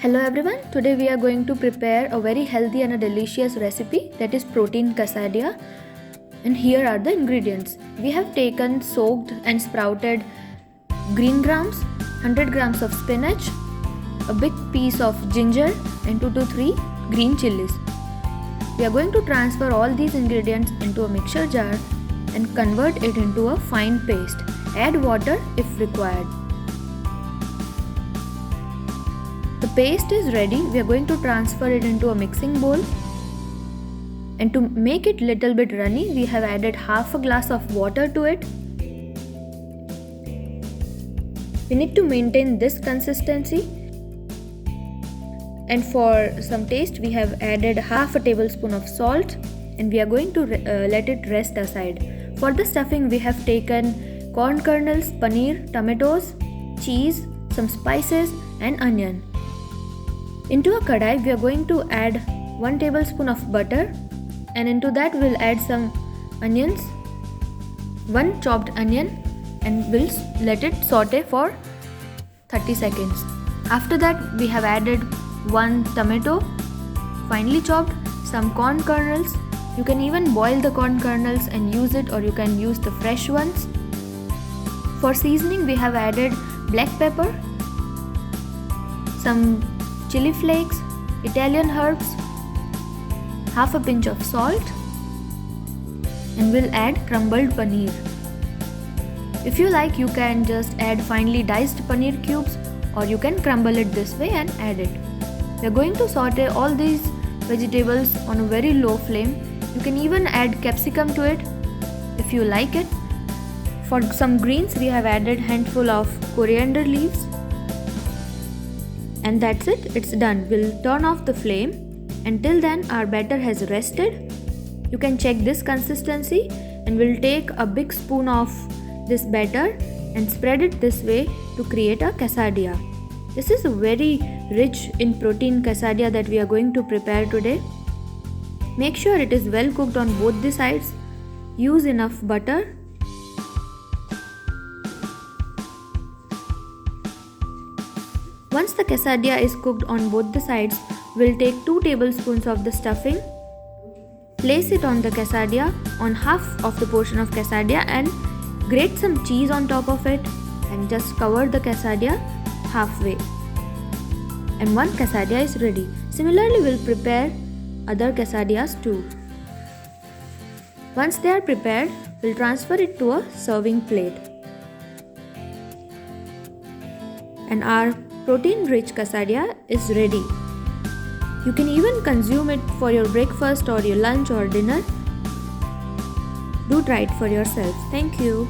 Hello everyone, today we are going to prepare a very healthy and a delicious recipe, that is protein quesadilla. And here are the ingredients. We have taken soaked and sprouted green grams, 100 grams of spinach, a big piece of ginger and 2 to 3 green chilies. We are going to transfer all these ingredients into a mixer jar and convert it into a fine paste. Add water if required. The paste is ready. We are going to transfer it into a mixing bowl. And to make it little bit runny, we have added half a glass of water to it. We need to maintain this consistency. And for some taste, we have added half a tablespoon of salt. And we are going to let it rest aside. For the stuffing, we have taken corn kernels, paneer, tomatoes, cheese, some spices and onion. Into a kadai, we are going to add 1 tablespoon of butter, and into that we'll add some onions, 1 chopped onion, and we'll let it saute for 30 seconds. After that, we have added 1 tomato, finely chopped, some corn kernels. You can even boil the corn kernels and use it, or you can use the fresh ones. For seasoning, we have added black pepper, some chili flakes, Italian herbs, half a pinch of salt, and we'll add crumbled paneer. If you like, you can just add finely diced paneer cubes, or you can crumble it this way and add it. We are going to saute all these vegetables on a very low flame. You can even add capsicum to it if you like it. For some greens, we have added handful of coriander leaves. And that's it, it's done. We'll turn off the flame. Until then, our batter has rested. You can check this consistency, and we'll take a big spoon of this batter and spread it this way to create a quesadilla. This is a very rich in protein quesadilla that we are going to prepare today. Make sure it is well cooked on both the sides. Use enough butter. Once the quesadilla is cooked on both the sides, we'll take 2 tablespoons of the stuffing, place it on the quesadilla, on half of the portion of quesadilla, and grate some cheese on top of it, and just cover the quesadilla halfway. And one quesadilla is ready. Similarly, we'll prepare other quesadillas too. Once they are prepared, we'll transfer it to a serving plate. And our protein-rich quesadilla is ready. You can even consume it for your breakfast or your lunch or dinner. Do try it for yourself. Thank you.